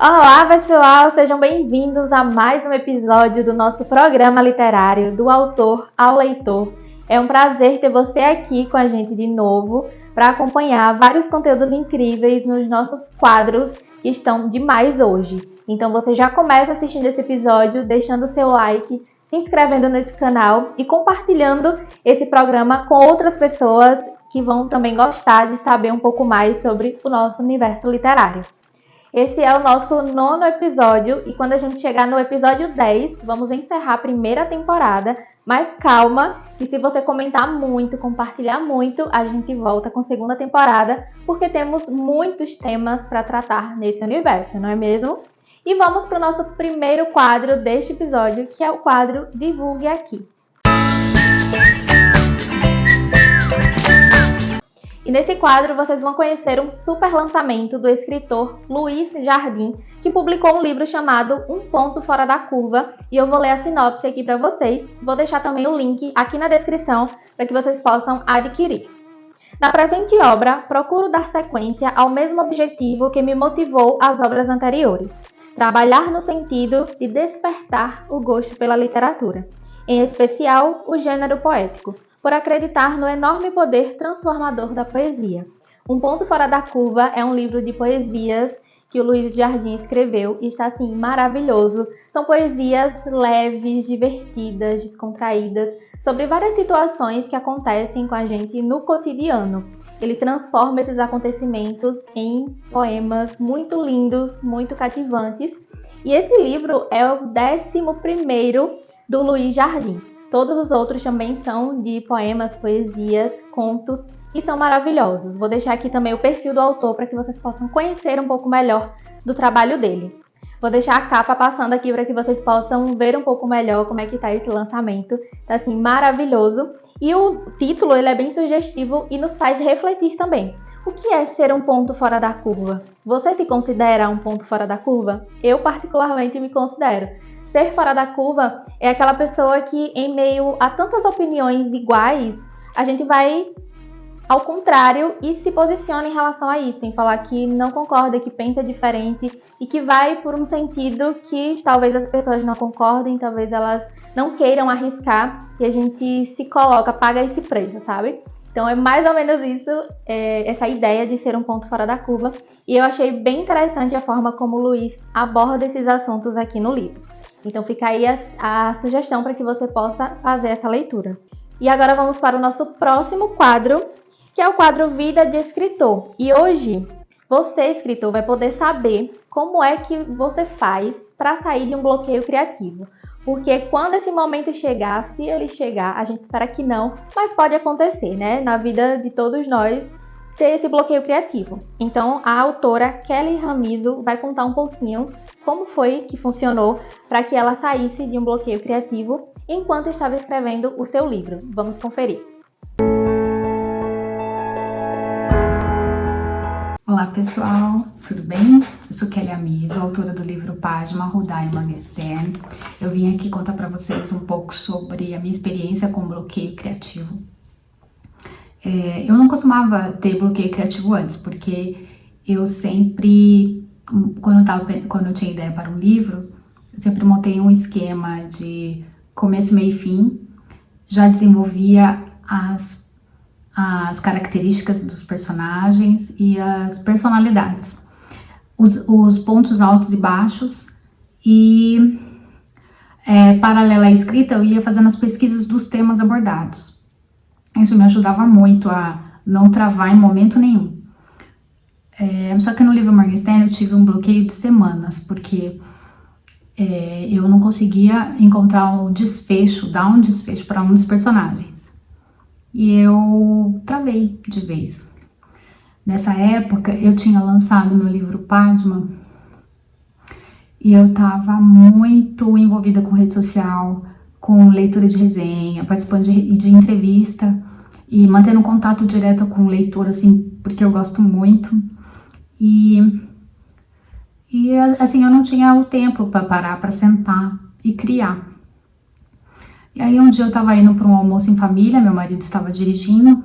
Olá, pessoal! Sejam bem-vindos a mais um episódio do nosso programa literário Do Autor ao Leitor. É um prazer ter você aqui com a gente de novo para acompanhar vários conteúdos incríveis nos nossos quadros que estão demais hoje. Então você já começa assistindo esse episódio, deixando o seu like, se inscrevendo nesse canal e compartilhando esse programa com outras pessoas que vão também gostar de saber um pouco mais sobre o nosso universo literário. Esse é o nosso 9º episódio e quando a gente chegar no episódio 10, vamos encerrar a primeira temporada. Mas calma, que se você comentar muito, compartilhar muito, a gente volta com a segunda temporada, porque temos muitos temas para tratar nesse universo, não é mesmo? E vamos para o nosso primeiro quadro deste episódio, que é o quadro Divulgue Aqui. E nesse quadro vocês vão conhecer um super lançamento do escritor Luiz Jardim, que publicou um livro chamado Um Ponto Fora da Curva, e eu vou ler a sinopse aqui para vocês. Vou deixar também o link aqui na descrição para que vocês possam adquirir. Na presente obra, procuro dar sequência ao mesmo objetivo que me motivou às obras anteriores: trabalhar no sentido de despertar o gosto pela literatura, em especial o gênero poético, por acreditar no enorme poder transformador da poesia. Um Ponto Fora da Curva é um livro de poesias que o Luiz Jardim escreveu e está, assim, maravilhoso. São poesias leves, divertidas, descontraídas, sobre várias situações que acontecem com a gente no cotidiano. Ele transforma esses acontecimentos em poemas muito lindos, muito cativantes. E esse livro é o 11º do Luiz Jardim. Todos os outros também são de poemas, poesias, contos e são maravilhosos. Vou deixar aqui também o perfil do autor para que vocês possam conhecer um pouco melhor do trabalho dele. Vou deixar a capa passando aqui para que vocês possam ver um pouco melhor como é que está esse lançamento. Está assim maravilhoso. E o título ele é bem sugestivo e nos faz refletir também. O que é ser um ponto fora da curva? Você se considera um ponto fora da curva? Eu particularmente me considero. Ser fora da curva é aquela pessoa que, em meio a tantas opiniões iguais, a gente vai ao contrário e se posiciona em relação a isso, em falar que não concorda, que pensa diferente e que vai por um sentido que talvez as pessoas não concordem, talvez elas não queiram arriscar e a gente se coloca, paga esse preço, sabe? Então é mais ou menos isso, essa ideia de ser um ponto fora da curva, e eu achei bem interessante a forma como o Luiz aborda esses assuntos aqui no livro. Então fica aí a sugestão para que você possa fazer essa leitura. E agora vamos para o nosso próximo quadro, que é o quadro Vida de Escritor. E hoje, você, escritor, vai poder saber como é que você faz para sair de um bloqueio criativo. Porque quando esse momento chegar, se ele chegar, a gente espera que não, mas pode acontecer, né? Na vida de todos nós, ter esse bloqueio criativo. Então, a autora Kelly Ramizo vai contar um pouquinho como foi que funcionou para que ela saísse de um bloqueio criativo enquanto estava escrevendo o seu livro. Vamos conferir. Olá pessoal, tudo bem? Eu sou Kelly Ramizo, autora do livro Padma, Rudá e Morgenstern. Eu vim aqui contar para vocês um pouco sobre a minha experiência com bloqueio criativo. Eu não costumava ter bloqueio criativo antes, porque eu sempre, quando eu tinha ideia para um livro, eu sempre montei um esquema de começo, meio e fim, já desenvolvia as características dos personagens e as personalidades, os pontos altos e baixos, e paralela à escrita eu ia fazendo as pesquisas dos temas abordados. Isso me ajudava muito a não travar em momento nenhum. Só que no livro Morgenstern eu tive um bloqueio de semanas, porque eu não conseguia encontrar um desfecho, dar um desfecho para um dos personagens. E eu travei de vez. Nessa época eu tinha lançado meu livro Padma e eu estava muito envolvida com rede social, com leitura de resenha, participando de entrevista e mantendo contato direto com o leitor, assim, porque eu gosto muito. E assim, eu não tinha o tempo para parar, para sentar e criar. E aí um dia eu tava indo para um almoço em família, meu marido estava dirigindo,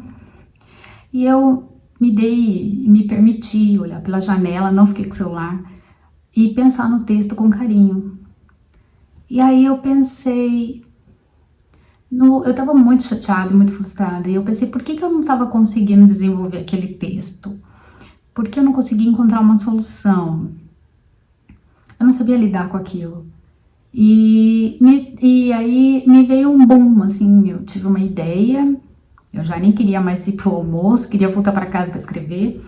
e eu me permiti olhar pela janela, não fiquei com o celular, e pensar no texto com carinho. E aí eu pensei, eu estava muito chateada e muito frustrada, e eu pensei, por que eu não estava conseguindo desenvolver aquele texto? Por que eu não conseguia encontrar uma solução? Eu não sabia lidar com aquilo. E aí me veio um boom, assim, eu tive uma ideia, eu já nem queria mais ir pro almoço, queria voltar para casa para escrever.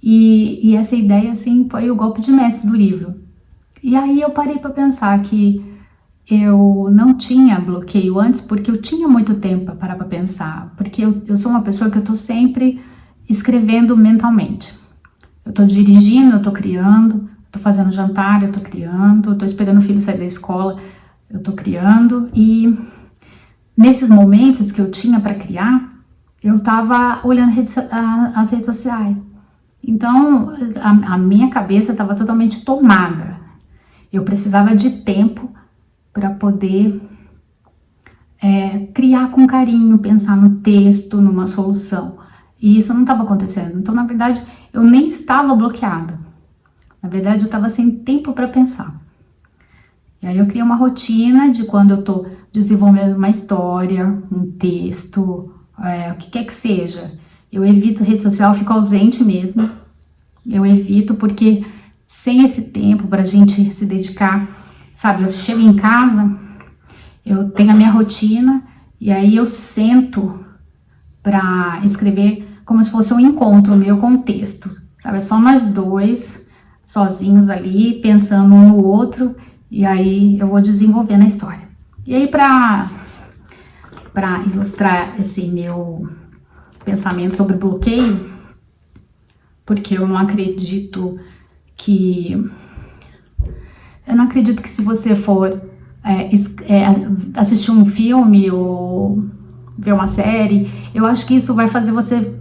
E essa ideia, assim, foi o golpe de mestre do livro. E aí eu parei para pensar que eu não tinha bloqueio antes porque eu tinha muito tempo para parar para pensar. Porque eu sou uma pessoa que eu tô sempre escrevendo mentalmente. Eu tô dirigindo, eu tô criando, tô fazendo jantar, eu tô criando, eu tô esperando o filho sair da escola, eu tô criando. E nesses momentos que eu tinha para criar, eu tava olhando as redes sociais. Então, a minha cabeça estava totalmente tomada. Eu precisava de tempo para poder criar com carinho, pensar no texto, numa solução. E isso não estava acontecendo. Então, na verdade, eu nem estava bloqueada. Na verdade, eu estava sem tempo para pensar. E aí eu criei uma rotina de quando eu estou desenvolvendo uma história, um texto, o que quer que seja. Eu evito rede social, fico ausente mesmo. Eu evito porque sem esse tempo pra gente se dedicar, sabe? Eu chego em casa, eu tenho a minha rotina e aí eu sento pra escrever como se fosse um encontro meu com o texto, sabe? É só nós dois, sozinhos ali, pensando um no outro e aí eu vou desenvolvendo a história. E aí pra ilustrar esse meu pensamento sobre bloqueio, porque eu não acredito que se você for assistir um filme ou ver uma série, eu acho que isso vai fazer você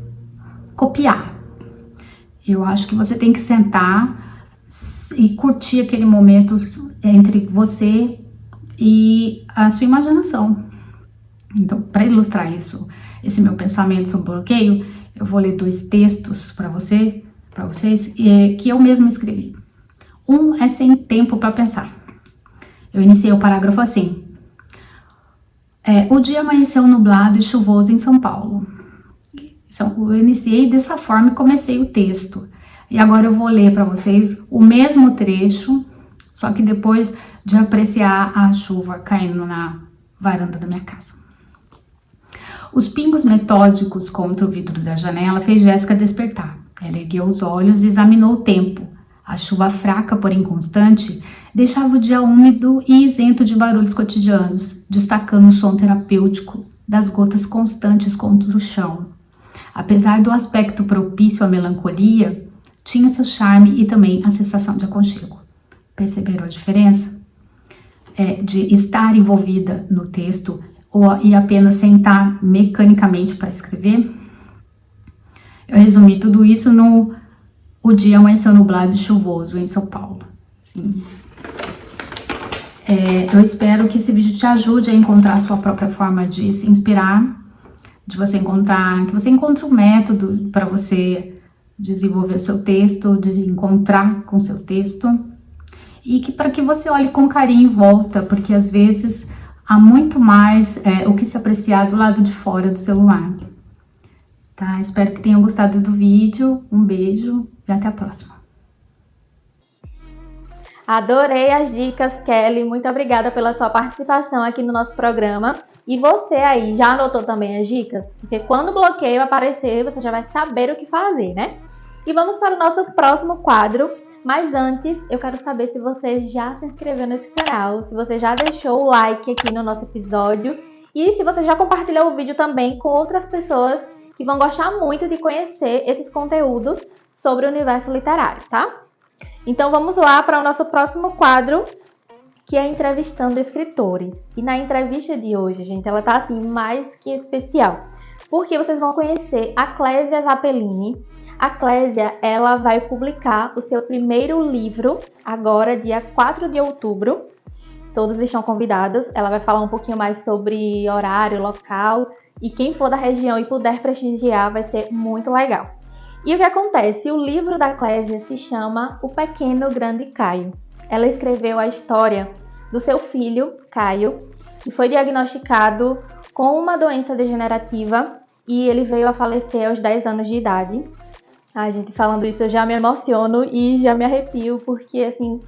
copiar. Eu acho que você tem que sentar e curtir aquele momento entre você e a sua imaginação. Então, para ilustrar isso, esse meu pensamento sobre bloqueio, eu vou ler 2 textos para vocês, que eu mesma escrevi. Um é sem tempo para pensar. Eu iniciei o parágrafo assim. O dia amanheceu nublado e chuvoso em São Paulo. Eu iniciei dessa forma e comecei o texto. E agora eu vou ler para vocês o mesmo trecho, só que depois de apreciar a chuva caindo na varanda da minha casa. Os pingos metódicos contra o vidro da janela fez Jéssica despertar. Ela ergueu os olhos e examinou o tempo. A chuva fraca, porém constante, deixava o dia úmido e isento de barulhos cotidianos, destacando o som terapêutico das gotas constantes contra o chão. Apesar do aspecto propício à melancolia, tinha seu charme e também a sensação de aconchego. Perceberam a diferença? De estar envolvida no texto e apenas sentar mecanicamente para escrever? Eu resumi tudo isso no O dia amanheceu nublado e chuvoso em São Paulo. Sim. Eu espero que esse vídeo te ajude a encontrar a sua própria forma de se inspirar, que você encontre um método para você desenvolver o seu texto, de encontrar com o seu texto, e para que você olhe com carinho em volta, porque às vezes há muito mais o que se apreciar do lado de fora do celular. Tá? Espero que tenham gostado do vídeo. Um beijo e até a próxima. Adorei as dicas, Kelly. Muito obrigada pela sua participação aqui no nosso programa. E você aí, já anotou também as dicas? Porque quando o bloqueio aparecer, você já vai saber o que fazer, né? E vamos para o nosso próximo quadro. Mas antes, eu quero saber se você já se inscreveu nesse canal, se você já deixou o like aqui no nosso episódio e se você já compartilhou o vídeo também com outras pessoas que vão gostar muito de conhecer esses conteúdos sobre o universo literário, tá? Então vamos lá para o nosso próximo quadro, que é entrevistando escritores. E na entrevista de hoje, gente, ela tá assim mais que especial, porque vocês vão conhecer a Clésia Zappellini. A Clésia, ela vai publicar o seu primeiro livro agora, dia 4 de outubro. Todos estão convidados. Ela vai falar um pouquinho mais sobre horário, local. E quem for da região e puder prestigiar vai ser muito legal. E o que acontece? O livro da Clésia se chama O Pequeno Grande Caio. Ela escreveu a história do seu filho, Caio, que foi diagnosticado com uma doença degenerativa e ele veio a falecer aos 10 anos de idade. Ai, gente, falando isso eu já me emociono e já me arrepio, porque, assim,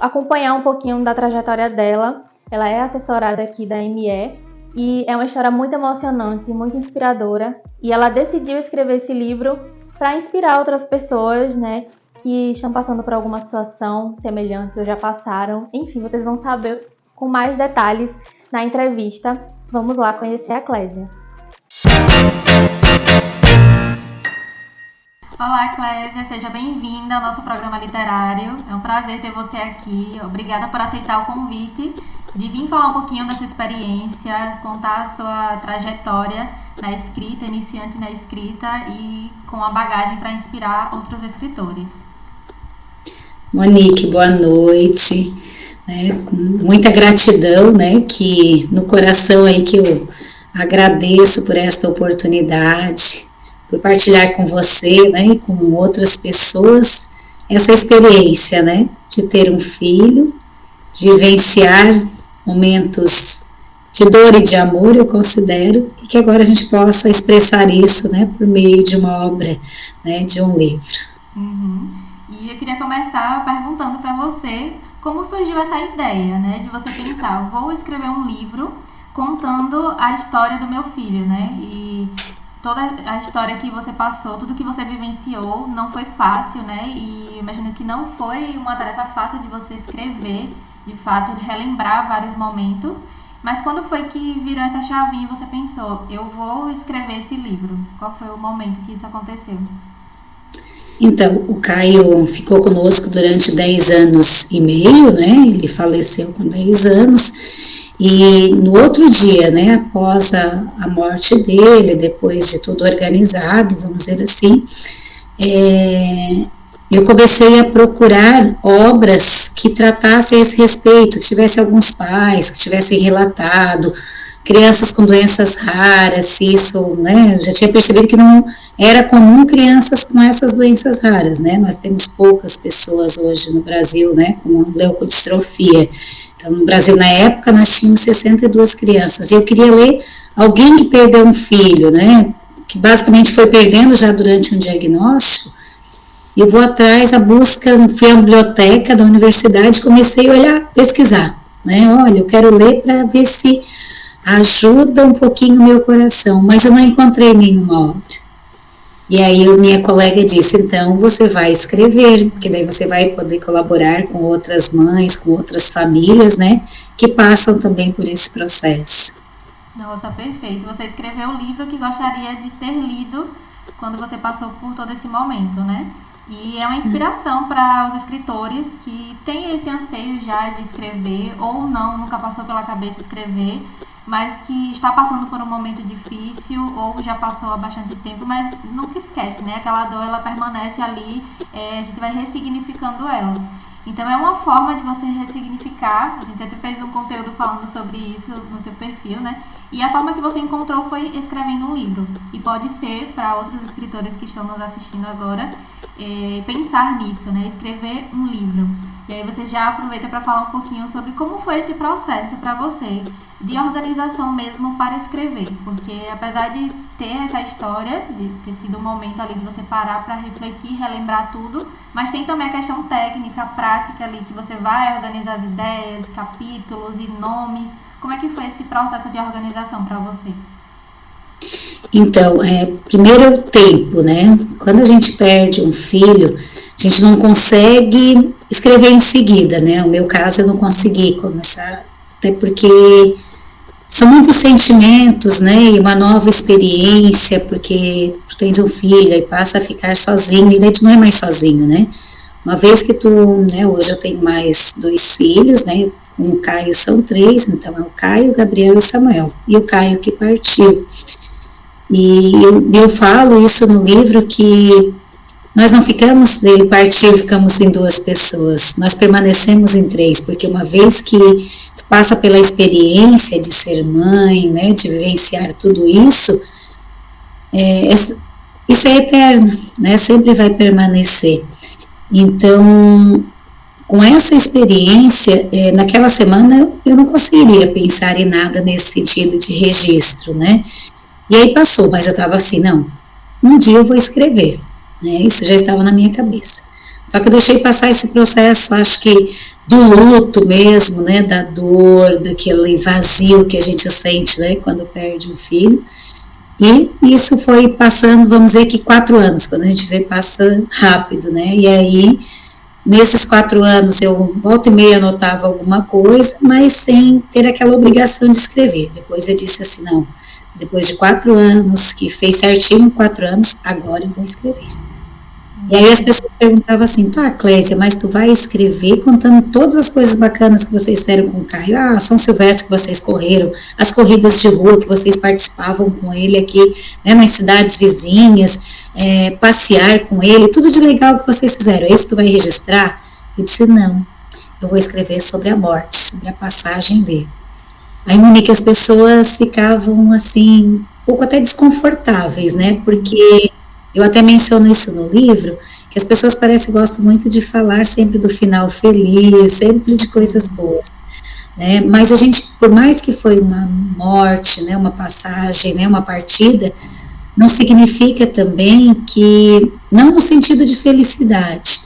acompanhar um pouquinho da trajetória dela, ela é assessorada aqui da ME e é uma história muito emocionante, muito inspiradora. E ela decidiu escrever esse livro para inspirar outras pessoas, né, que estão passando por alguma situação semelhante ou já passaram. Enfim, vocês vão saber com mais detalhes na entrevista. Vamos lá conhecer a Clésia. Olá, Clésia, seja bem-vinda ao nosso programa literário. É um prazer ter você aqui. Obrigada por aceitar o convite de vir falar um pouquinho da sua experiência, contar a sua trajetória na escrita, iniciante na escrita e com a bagagem para inspirar outros escritores. Monique, boa noite. Com muita gratidão, que no coração aí que eu agradeço por esta oportunidade, por partilhar com você, e com outras pessoas essa experiência, de ter um filho, de vivenciar momentos de dor e de amor, eu considero, e que agora a gente possa expressar isso, por meio de uma obra, de um livro. Uhum. E eu queria começar perguntando para você como surgiu essa ideia, de você pensar, vou escrever um livro contando a história do meu filho, e toda a história que você passou, tudo que você vivenciou, não foi fácil, e imagino que não foi uma tarefa fácil de você escrever, de fato, relembrar vários momentos. Mas quando foi que virou essa chavinha e você pensou, eu vou escrever esse livro? Qual foi o momento que isso aconteceu? Então, o Caio ficou conosco durante 10 anos e meio, ele faleceu com 10 anos, e no outro dia, após a morte dele, depois de tudo organizado, vamos dizer assim, eu comecei a procurar obras que tratassem a esse respeito, que tivesse alguns pais, que tivessem relatado, crianças com doenças raras, isso, eu já tinha percebido que não era comum crianças com essas doenças raras, nós temos poucas pessoas hoje no Brasil, com leucodistrofia. Então, no Brasil, na época, nós tínhamos 62 crianças, e eu queria ler alguém que perdeu um filho, que basicamente foi perdendo já durante um diagnóstico. Eu vou atrás, a busca, fui à biblioteca da universidade, comecei a olhar, pesquisar, olha, eu quero ler para ver se ajuda um pouquinho o meu coração, mas eu não encontrei nenhuma obra. E aí minha colega disse, então você vai escrever, porque daí você vai poder colaborar com outras mães, com outras famílias, que passam também por esse processo. Nossa, perfeito. Você escreveu o livro que gostaria de ter lido quando você passou por todo esse momento, E é uma inspiração para os escritores que têm esse anseio já de escrever, ou não, nunca passou pela cabeça escrever, mas que está passando por um momento difícil, ou já passou há bastante tempo, mas nunca esquece, Aquela dor, ela permanece ali, a gente vai ressignificando ela. Então é uma forma de você ressignificar, a gente até fez um conteúdo falando sobre isso no seu perfil, E a forma que você encontrou foi escrevendo um livro. E pode ser, para outros escritores que estão nos assistindo agora, pensar nisso, escrever um livro. E aí você já aproveita para falar um pouquinho sobre como foi esse processo para você, de organização mesmo para escrever. Porque apesar de ter essa história, de ter sido um momento ali de você parar para refletir, relembrar tudo, mas tem também a questão técnica, prática ali, que você vai organizar as ideias, capítulos e nomes. Como é que foi esse processo de organização para você? Então, primeiro o tempo, Quando a gente perde um filho, a gente não consegue escrever em seguida, No meu caso, eu não consegui começar, até porque são muitos sentimentos, e uma nova experiência, porque tu tens um filho e passa a ficar sozinho, e daí tu não é mais sozinho, Uma vez que tu, hoje eu tenho mais 2 filhos, com o Caio são 3, então é o Caio, o Gabriel e o Samuel, e o Caio que partiu. E eu falo isso no livro, que nós não ficamos, ele partiu, ficamos em 2 pessoas, nós permanecemos em 3, porque uma vez que tu passa pela experiência de ser mãe, de vivenciar tudo isso, isso é eterno, né? Sempre vai permanecer. Então, com essa experiência, naquela semana eu não conseguiria pensar em nada nesse sentido de registro, né? E aí passou, mas eu estava assim, não, um dia eu vou escrever, né? Isso já estava na minha cabeça. Só que eu deixei passar esse processo, acho que do luto mesmo, né? Da dor, daquele vazio que a gente sente, né? Quando perde um filho. E isso foi passando, vamos dizer que 4 anos, quando a gente vê, passa rápido, né? E aí, nesses 4 anos, eu volta e meia anotava alguma coisa, mas sem ter aquela obrigação de escrever. Depois eu disse assim, não, depois de 4 anos, que fez certinho 4 anos, agora eu vou escrever. E aí as pessoas perguntavam assim, tá, Clésia, mas tu vai escrever contando todas as coisas bacanas que vocês fizeram com o Caio, São Silvestre que vocês correram, as corridas de rua que vocês participavam com ele aqui, né, nas cidades vizinhas, passear com ele, tudo de legal que vocês fizeram, esse tu vai registrar? Eu disse, não, eu vou escrever sobre a morte, sobre a passagem dele. Aí, Monique, as pessoas ficavam assim, um pouco até desconfortáveis, né, porque eu até menciono isso no livro, que as pessoas parecem que gostam muito de falar sempre do final feliz, sempre de coisas boas, né? Mas a gente, por mais que foi uma morte, né, uma passagem, né, uma partida, não significa também que, não no sentido de felicidade,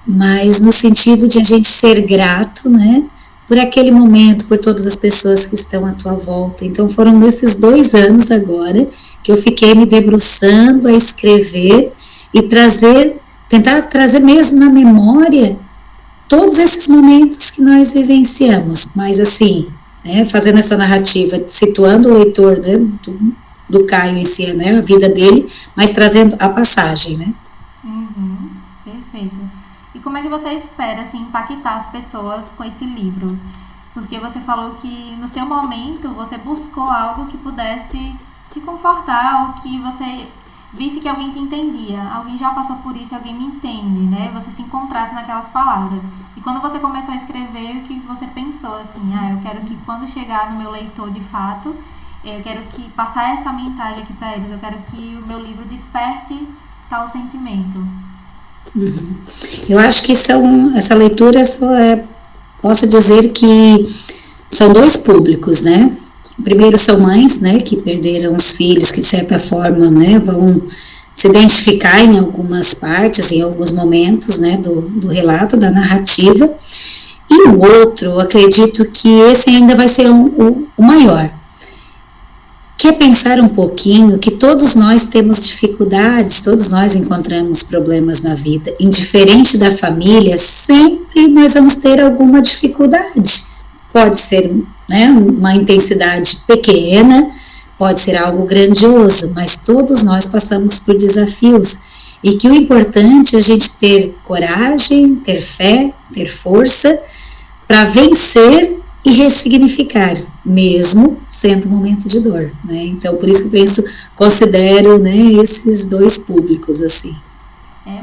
mas no sentido de a gente ser grato, né, por aquele momento, por todas as pessoas que estão à tua volta. Então foram nesses 2 anos agora que eu fiquei me debruçando a escrever e tentar trazer mesmo na memória todos esses momentos que nós vivenciamos, mas assim, né, fazendo essa narrativa, situando o leitor, né, do Caio em si, né, a vida dele, mas trazendo a passagem, né. Perfeito. E como é que você espera, assim, impactar as pessoas com esse livro? Porque você falou que no seu momento você buscou algo que pudesse te confortar, ou que você visse que alguém te entendia, alguém já passou por isso, alguém me entende, né? Você se encontrasse naquelas palavras. E quando você começou a escrever, o que você pensou, assim, eu quero que quando chegar no meu leitor de fato, eu quero que passar essa mensagem aqui para eles, eu quero que o meu livro desperte tal sentimento. Eu acho que essa leitura, posso dizer que são 2 públicos, né? Primeiro são mães, né, que perderam os filhos, que de certa forma, né, vão se identificar em algumas partes, em alguns momentos, né, do relato, da narrativa. E o outro, acredito que esse ainda vai ser o maior, que é pensar um pouquinho que todos nós temos dificuldades, todos nós encontramos problemas na vida, indiferente da família, sempre nós vamos ter alguma dificuldade. Pode ser, né, uma intensidade pequena, pode ser algo grandioso, mas todos nós passamos por desafios, e que o importante é a gente ter coragem, ter fé, ter força, para vencer e ressignificar, mesmo sendo um momento de dor, né? Então, por isso que eu considero, né, esses 2 públicos, assim.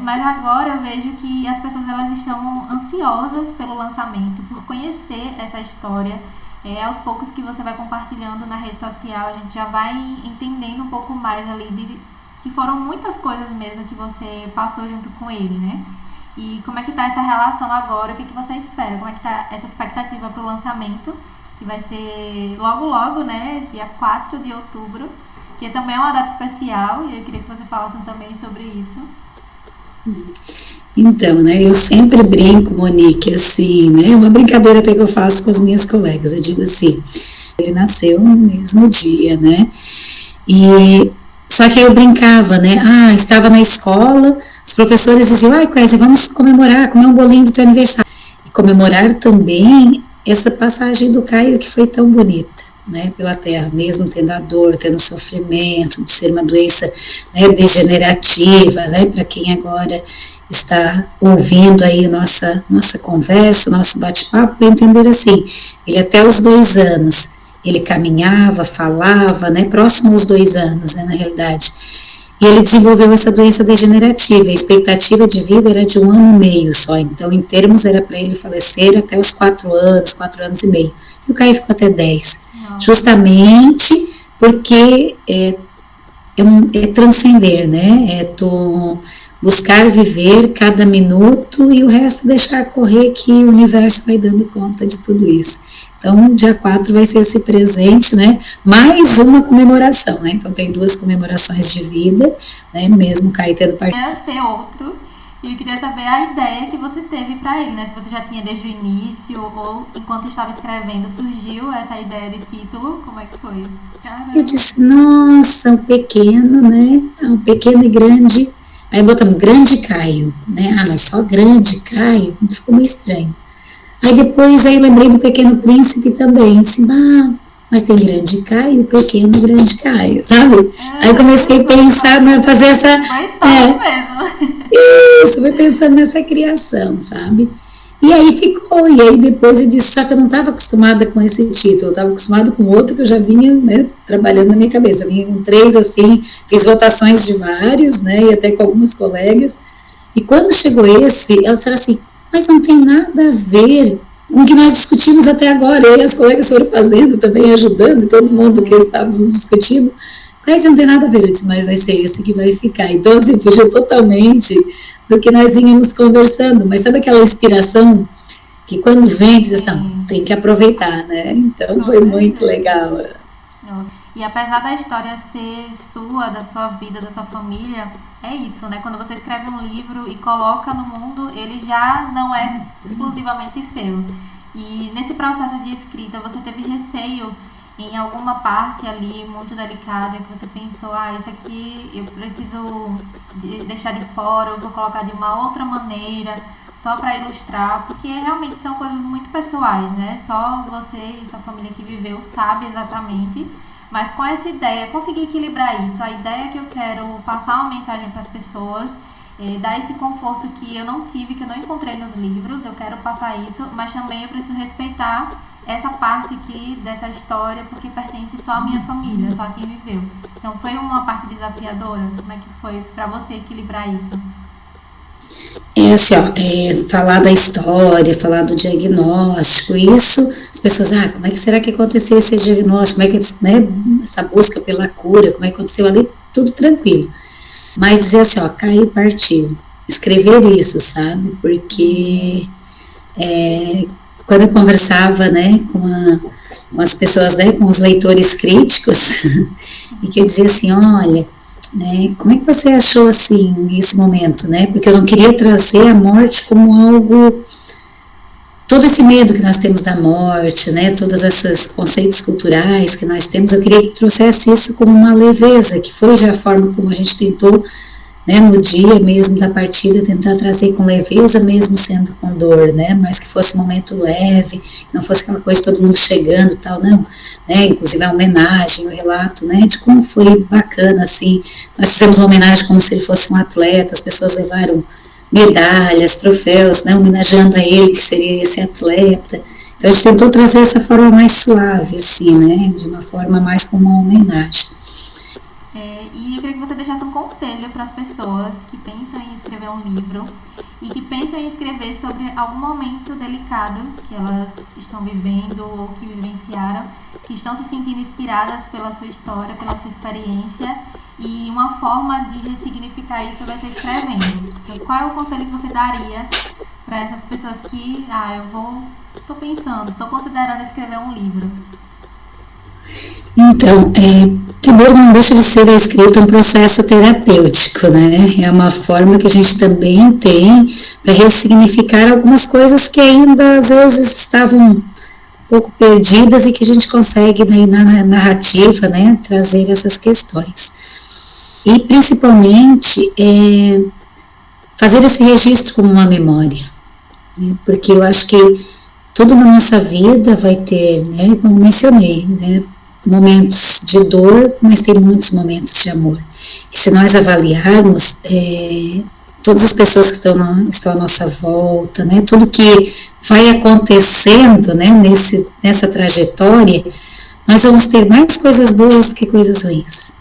Mas agora eu vejo que as pessoas, elas estão ansiosas pelo lançamento, por conhecer essa história. Aos poucos que você vai compartilhando na rede social, a gente já vai entendendo um pouco mais ali, que foram muitas coisas mesmo que você passou junto com ele, né? E como é que tá essa relação agora, o que você espera? Como é que tá essa expectativa para o lançamento, que vai ser logo logo, né, dia 4 de outubro, que também é uma data especial, e eu queria que você falasse também sobre isso. Então, né, eu sempre brinco, Monique, assim, né, uma brincadeira até que eu faço com as minhas colegas, eu digo assim, ele nasceu no mesmo dia, né, e só que eu brincava, né, estava na escola, os professores diziam, Clésia, vamos comemorar, comer um bolinho do teu aniversário, e comemorar também essa passagem do Caio que foi tão bonita, né, pela terra, mesmo tendo a dor, tendo o sofrimento, de ser uma doença, né, degenerativa, né, para quem agora está ouvindo aí nossa conversa, nosso bate-papo, para entender assim, ele até os 2 anos, ele caminhava, falava, né, próximo aos 2 anos, né, na realidade, e ele desenvolveu essa doença degenerativa, a expectativa de vida era de 1 ano e meio só, então em termos era para ele falecer até os 4 anos e meio, e o Caio ficou até 10, justamente porque é é transcender, né? É tu buscar viver cada minuto e o resto deixar correr, que o universo vai dando conta de tudo isso. Então, dia 4 vai ser esse presente, né? Mais uma comemoração, né? Então, tem 2 comemorações de vida, né? Mesmo Caetano partido. Ia ser outro. E eu queria saber a ideia que você teve para ele, né? Se você já tinha desde o início ou enquanto estava escrevendo surgiu essa ideia de título, como é que foi? Caramba. Eu disse, nossa, um pequeno, né? Um pequeno e grande. Aí botamos Grande Caio, né? Ah, mas só Grande Caio? Ficou meio estranho. Aí depois lembrei do Pequeno Príncipe também, assim, mas tem Grande Caio, Pequeno Grande Caio, sabe? Aí comecei a pensar, né, fazer essa... mesmo. Isso, fui pensando nessa criação, sabe? E aí ficou, e aí depois eu disse, só que eu não estava acostumada com esse título, eu estava acostumada com outro que eu já vinha, né, trabalhando na minha cabeça. Eu vinha com 3, assim, fiz votações de vários, né, e até com algumas colegas, e quando chegou esse, elas disseram assim, mas não tem nada a ver com o que nós discutimos até agora, e aí as colegas foram fazendo também, ajudando, todo mundo que estávamos discutindo, mas não tem nada a ver, eu disse, mas vai ser esse que vai ficar. Então, assim, fugiu totalmente do que nós vínhamos conversando, mas sabe aquela inspiração que quando vem, diz assim, tem que aproveitar, né? Então, foi muito legal. E apesar da história ser sua, da sua vida, da sua família, é isso, né? Quando você escreve um livro e coloca no mundo, ele já não é exclusivamente seu. E nesse processo de escrita, você teve receio em alguma parte ali muito delicada que você pensou, isso aqui eu preciso deixar de fora, eu vou colocar de uma outra maneira, só para ilustrar, porque realmente são coisas muito pessoais, né? Só você e sua família que viveu sabe exatamente, mas com essa ideia, conseguir equilibrar isso, a ideia que eu quero passar uma mensagem para as pessoas, dar esse conforto que eu não tive, que eu não encontrei nos livros, eu quero passar isso, mas também eu preciso respeitar essa parte aqui dessa história, porque pertence só à minha família, só a quem viveu. Então foi uma parte desafiadora? Como é que foi para você equilibrar isso? Assim, falar da história, falar do diagnóstico, isso, as pessoas, como é que será que aconteceu esse diagnóstico, como é que, né, essa busca pela cura, como é que aconteceu ali, tudo tranquilo. Mas dizer assim, caiu e partiu, escrever isso, sabe, porque quando eu conversava, né, com as pessoas, né, com os leitores críticos, e que eu dizia assim, olha, né, como é que você achou assim esse momento, né, porque eu não queria trazer a morte como algo, todo esse medo que nós temos da morte, né, todos esses conceitos culturais que nós temos, eu queria que trouxesse isso como uma leveza, que foi já a forma como a gente tentou, né, no dia mesmo da partida, tentar trazer com leveza, mesmo sendo com dor, né, mas que fosse um momento leve, não fosse aquela coisa de todo mundo chegando e tal, não, né, inclusive a homenagem, o relato, né, de como foi bacana, assim, nós fizemos uma homenagem como se ele fosse um atleta, as pessoas levaram medalhas, troféus, né, homenageando a ele, que seria esse atleta, então a gente tentou trazer essa forma mais suave, assim, né, de uma forma mais como uma homenagem. E eu queria que você deixasse um conselho para as pessoas que pensam em escrever um livro e que pensam em escrever sobre algum momento delicado que elas estão vivendo ou que vivenciaram, que estão se sentindo inspiradas pela sua história, pela sua experiência, e uma forma de ressignificar isso vai ser escrevendo. Então, qual é o conselho que você daria para essas pessoas que, estou pensando, estou considerando escrever um livro? Então, primeiro não deixa de ser a escrita um processo terapêutico, né? É uma forma que a gente também tem para ressignificar algumas coisas que ainda às vezes estavam um pouco perdidas e que a gente consegue, né, na narrativa, né, trazer essas questões. E principalmente fazer esse registro como uma memória, né? Porque eu acho que tudo na nossa vida vai ter, né, como mencionei, né, momentos de dor, mas tem muitos momentos de amor. E se nós avaliarmos todas as pessoas que estão à nossa volta, né, tudo que vai acontecendo, né, nessa trajetória, nós vamos ter mais coisas boas do que coisas ruins.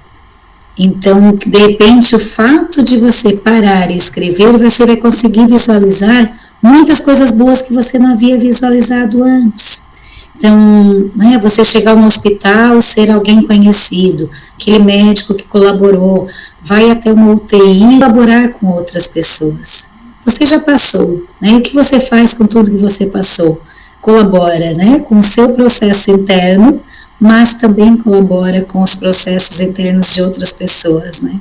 Então, de repente, o fato de você parar e escrever, você vai conseguir visualizar muitas coisas boas que você não havia visualizado antes. Então, né, você chegar no hospital, ser alguém conhecido, aquele médico que colaborou, vai até uma UTI colaborar com outras pessoas. Você já passou, né? O que você faz com tudo que você passou? Colabora, né, com o seu processo interno, mas também colabora com os processos internos de outras pessoas, né?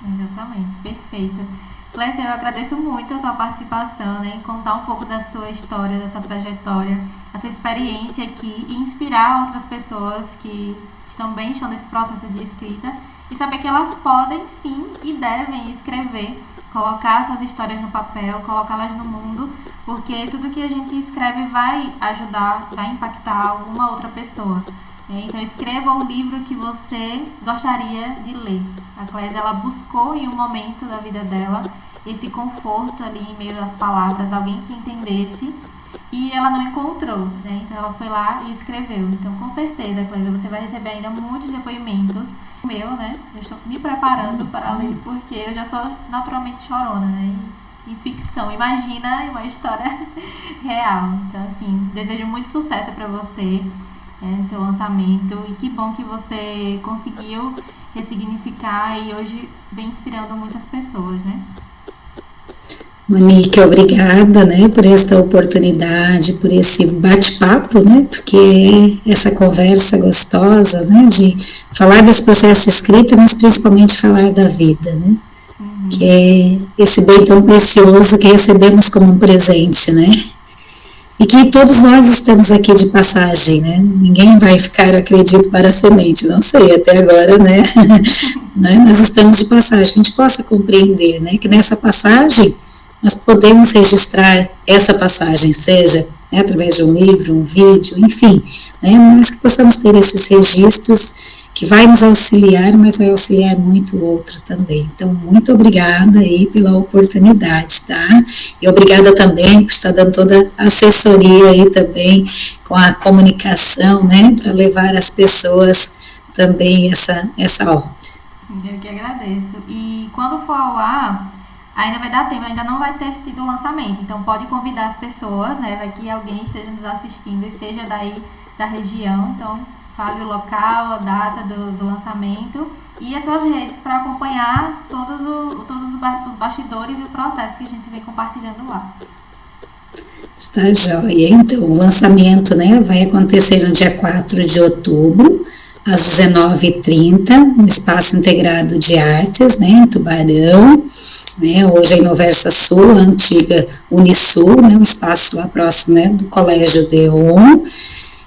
Exatamente, perfeito. Clésia, eu agradeço muito a sua participação, né, em contar um pouco da sua história, da sua trajetória, a sua experiência aqui e inspirar outras pessoas que também estão nesse processo de escrita e saber que elas podem sim e devem escrever, colocar suas histórias no papel, colocá-las no mundo, porque tudo que a gente escreve vai ajudar, vai impactar alguma outra pessoa. Então escreva um livro que você gostaria de ler. A Clésia, ela buscou em um momento da vida dela esse conforto ali em meio às palavras, alguém que entendesse, e ela não encontrou, né? Então ela foi lá e escreveu. Então com certeza, Clésia, você vai receber ainda muitos depoimentos. Meu, né? Eu estou me preparando para ler, porque eu já sou naturalmente chorona, né? Em ficção, imagina uma história real. Então assim, desejo muito sucesso para você no seu lançamento, e que bom que você conseguiu ressignificar e hoje vem inspirando muitas pessoas, né? Monique, obrigada, né, por esta oportunidade, por esse bate-papo, né, porque essa conversa gostosa, né, de falar desse processo de escrita, mas principalmente falar da vida, né, que é esse bem tão precioso que recebemos como um presente, né, e que todos nós estamos aqui de passagem, né, ninguém vai ficar, acredito, para a semente, não sei, até agora, né, nós estamos de passagem, que a gente possa compreender, né, que nessa passagem nós podemos registrar essa passagem, seja através de um livro, um vídeo, enfim, né, mas que possamos ter esses registros que vai nos auxiliar, mas vai auxiliar muito o outro também. Então, muito obrigada aí pela oportunidade, tá? E obrigada também por estar dando toda a assessoria aí também com a comunicação, né, para levar às pessoas também essa obra. Eu que agradeço. E quando for ao ar, ainda vai dar tempo, ainda não vai ter tido o lançamento, então pode convidar as pessoas, né, vai que alguém esteja nos assistindo e seja daí da região, então fale o local, a data do lançamento e as suas redes para acompanhar todos os bastidores e o processo que a gente vem compartilhando lá. Está joia. Então, o lançamento, né, vai acontecer no dia 4 de outubro, às 19h30, no Espaço Integrado de Artes, né, em Tubarão, né, hoje é em Noversa Sul, a antiga Unisul, né, um espaço lá próximo, né, do Colégio Deon,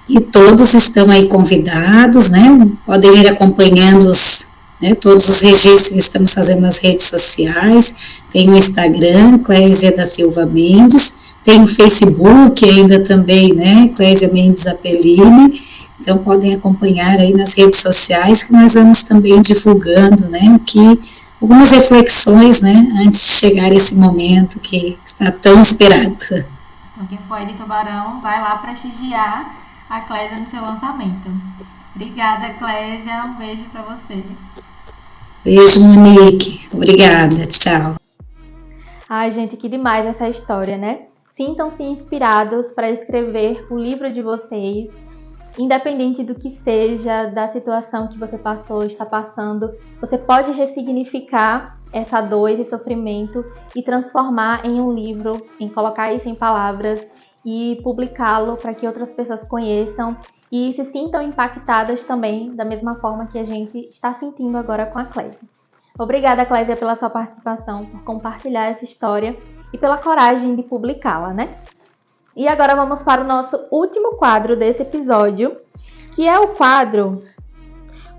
e todos estão aí convidados, né, podem ir acompanhando todos os registros que estamos fazendo nas redes sociais, tem o Instagram, Clésia da Silva Mendes, tem o Facebook ainda também, né, Clésia Mendes Apellini. Então podem acompanhar aí nas redes sociais, que nós vamos também divulgando, né, algumas reflexões, né, antes de chegar esse momento que está tão esperado. Então quem for aí de Tubarão, vai lá prestigiar a Clésia no seu lançamento. Obrigada, Clésia, um beijo para você. Beijo, Monique, obrigada, tchau. Ai, gente, que demais essa história, né? Sintam-se inspirados para escrever o livro de vocês, independente do que seja, da situação que você passou, está passando, você pode ressignificar essa dor, esse sofrimento e transformar em um livro, em colocar isso em palavras e publicá-lo para que outras pessoas conheçam e se sintam impactadas também, da mesma forma que a gente está sentindo agora com a Clésia. Obrigada, Clésia, pela sua participação, por compartilhar essa história e pela coragem de publicá-la, né? E agora vamos para o nosso último quadro desse episódio, que é o quadro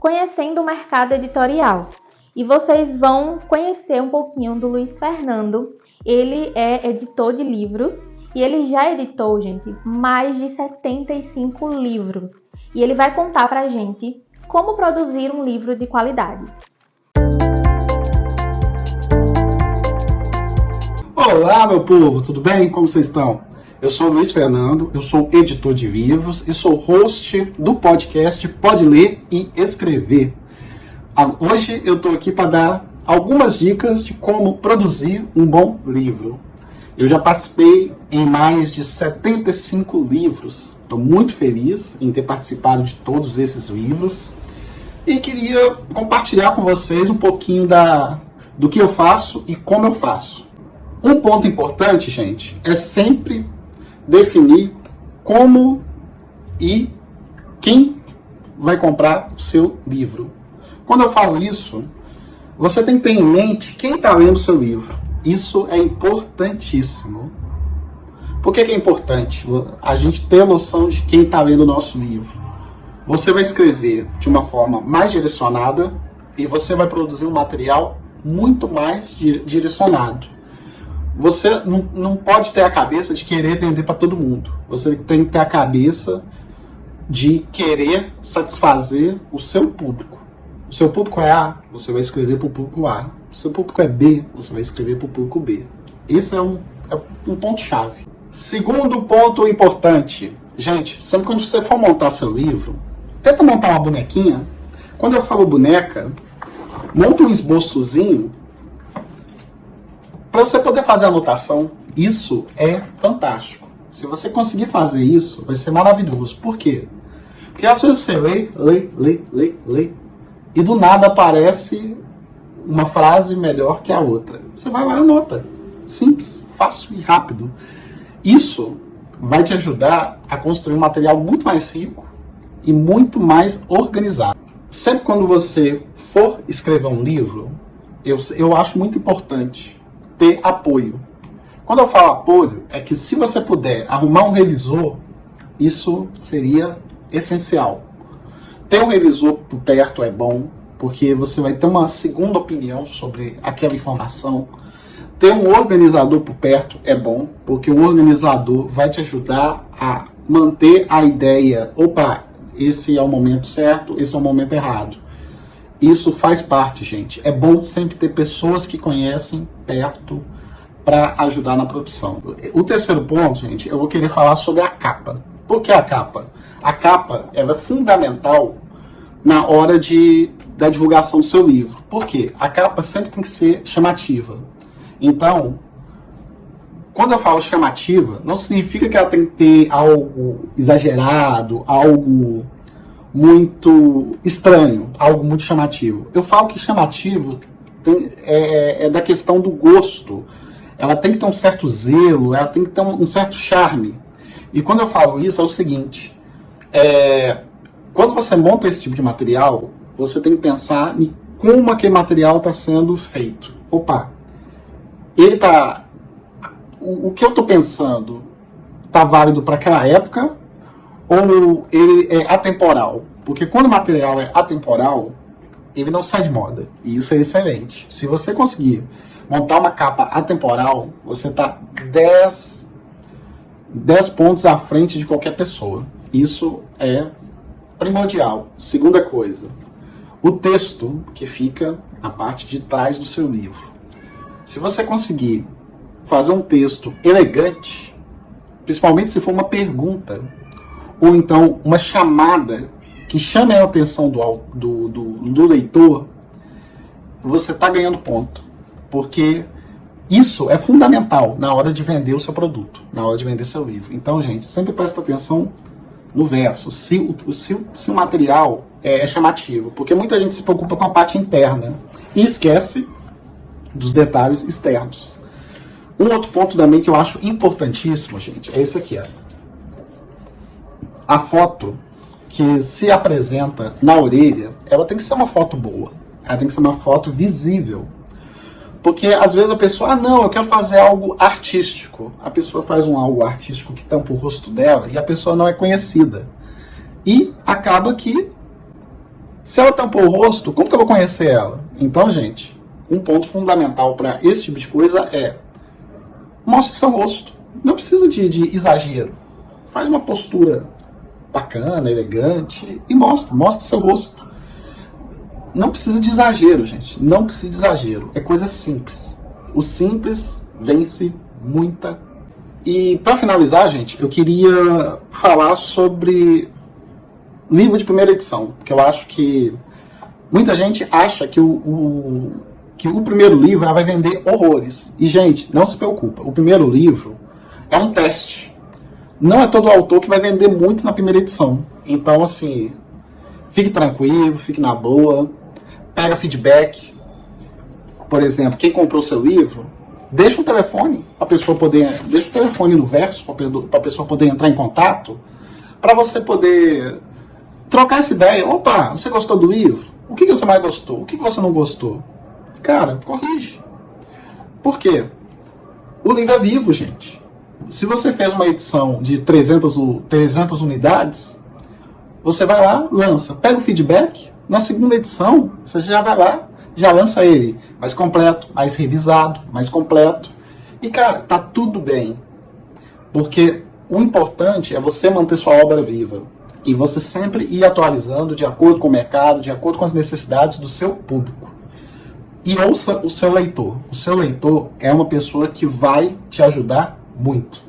Conhecendo o Mercado Editorial. E vocês vão conhecer um pouquinho do Luiz Fernando. Ele é editor de livros e ele já editou, gente, mais de 75 livros. E ele vai contar pra gente como produzir um livro de qualidade. Olá, meu povo, tudo bem? Como vocês estão? Eu sou o Luiz Fernando, eu sou editor de livros e sou host do podcast Pode Ler e Escrever. Hoje eu estou aqui para dar algumas dicas de como produzir um bom livro. Eu já participei em mais de 75 livros. Estou muito feliz em ter participado de todos esses livros. E queria compartilhar com vocês um pouquinho do que eu faço e como eu faço. Um ponto importante, gente, é sempre definir como e quem vai comprar o seu livro. Quando eu falo isso, você tem que ter em mente quem está lendo o seu livro. Isso é importantíssimo. Por que é importante a gente ter noção de quem está lendo o nosso livro? Você vai escrever de uma forma mais direcionada e você vai produzir um material muito mais direcionado. Você não pode ter a cabeça de querer vender para todo mundo. Você tem que ter a cabeça de querer satisfazer o seu público. O seu público é A, você vai escrever para o público A. O seu público é B, você vai escrever para o público B. Esse é um ponto-chave. Segundo ponto importante. Gente, sempre quando você for montar seu livro, tenta montar uma bonequinha. Quando eu falo boneca, monta um esboçozinho para você poder fazer a anotação. Isso é fantástico. Se você conseguir fazer isso, vai ser maravilhoso. Por quê? Porque às vezes você lê, e do nada aparece uma frase melhor que a outra. Você vai lá e anota. Simples, fácil e rápido. Isso vai te ajudar a construir um material muito mais rico e muito mais organizado. Sempre quando você for escrever um livro, eu acho muito importante ter apoio. Quando eu falo apoio, é que se você puder arrumar um revisor, isso seria essencial. Ter um revisor por perto é bom, porque você vai ter uma segunda opinião sobre aquela informação. Ter um organizador por perto é bom, porque o organizador vai te ajudar a manter a ideia. Opa, esse é o momento certo, esse é o momento errado. Isso faz parte, gente. É bom sempre ter pessoas que conhecem perto para ajudar na produção. O terceiro ponto, gente, eu vou querer falar sobre a capa. Por que a capa? A capa ela é fundamental na hora da divulgação do seu livro. Por quê? A capa sempre tem que ser chamativa. Então, quando eu falo chamativa, não significa que ela tem que ter algo exagerado, algo muito estranho, algo muito chamativo. Eu falo que chamativo é da questão do gosto. Ela tem que ter um certo zelo, ela tem que ter um certo charme. E quando eu falo isso, é o seguinte, quando você monta esse tipo de material, você tem que pensar em como aquele material está sendo feito. Opa, o que eu estou pensando está válido para aquela época ou ele é atemporal? Porque quando o material é atemporal, ele não sai de moda. E isso é excelente. Se você conseguir montar uma capa atemporal, você está 10 pontos à frente de qualquer pessoa. Isso é primordial. Segunda coisa, o texto que fica na parte de trás do seu livro. Se você conseguir fazer um texto elegante, principalmente se for uma pergunta, ou então uma chamada que chame a atenção do leitor, você está ganhando ponto. Porque isso é fundamental na hora de vender o seu produto, na hora de vender seu livro. Então, gente, sempre presta atenção no verso, se o material é chamativo. Porque muita gente se preocupa com a parte interna e esquece dos detalhes externos. Um outro ponto também que eu acho importantíssimo, gente, é esse aqui. A foto que se apresenta na orelha, ela tem que ser uma foto boa. Ela tem que ser uma foto visível. Porque às vezes a pessoa, não, eu quero fazer algo artístico. A pessoa faz algo artístico que tampa o rosto dela e a pessoa não é conhecida. E acaba que, se ela tampou o rosto, como que eu vou conhecer ela? Então, gente, um ponto fundamental para esse tipo de coisa é mostre seu rosto. Não precisa de exagero. Faz uma postura bacana, elegante e mostra seu rosto. Não precisa de exagero, gente. Não precisa de exagero. É coisa simples. O simples vence muita. E para finalizar, gente, eu queria falar sobre livro de primeira edição, porque eu acho que muita gente acha que o que o primeiro livro ela vai vender horrores. E, gente, não se preocupa. O primeiro livro é um teste. Não é todo autor que vai vender muito na primeira edição. Então, assim, fique tranquilo, fique na boa. Pega feedback. Por exemplo, quem comprou seu livro, deixa o telefone para a pessoa poder... Deixa o telefone no verso para a pessoa poder entrar em contato, para você poder trocar essa ideia. Opa, você gostou do livro? O que você mais gostou? O que você não gostou? Cara, corrige. Por quê? O livro é vivo, gente. Se você fez uma edição de 300 unidades, você vai lá, lança. Pega o feedback. Na segunda edição, você já vai lá, já lança ele mais completo, mais revisado, mais completo. E, cara, tá tudo bem. Porque o importante é você manter sua obra viva. E você sempre ir atualizando de acordo com o mercado, de acordo com as necessidades do seu público. E ouça o seu leitor. O seu leitor é uma pessoa que vai te ajudar muito.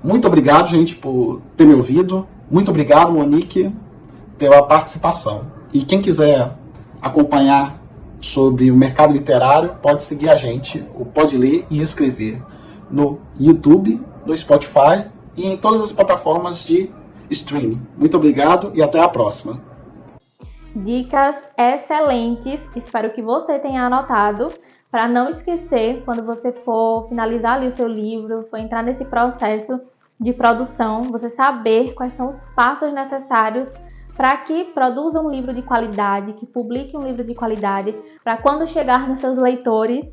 Muito obrigado, gente, por ter me ouvido. Muito obrigado, Monique, pela participação. E quem quiser acompanhar sobre o mercado literário, pode seguir a gente, o Pode Ler e Escrever, no YouTube, no Spotify e em todas as plataformas de streaming. Muito obrigado e até a próxima. Dicas excelentes, espero que você tenha anotado, para não esquecer quando você for finalizar ali o seu livro, for entrar nesse processo de produção, você saber quais são os passos necessários para que produza um livro de qualidade, que publique um livro de qualidade, para quando chegar nos seus leitores,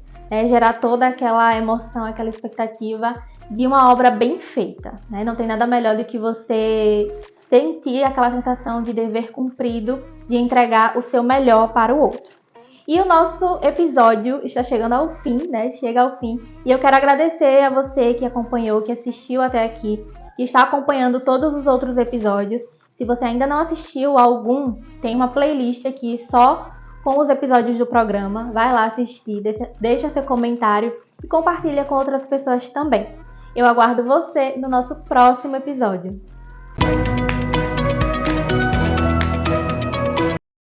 gerar toda aquela emoção, aquela expectativa de uma obra bem feita. Não tem nada melhor do que você sentir aquela sensação de dever cumprido, de entregar o seu melhor para o outro. E o nosso episódio está chegando ao fim, chega ao fim. E eu quero agradecer a você que acompanhou, que assistiu até aqui, que está acompanhando todos os outros episódios. Se você ainda não assistiu algum, tem uma playlist aqui só com os episódios do programa. Vai lá assistir, deixa seu comentário e compartilha com outras pessoas também. Eu aguardo você no nosso próximo episódio.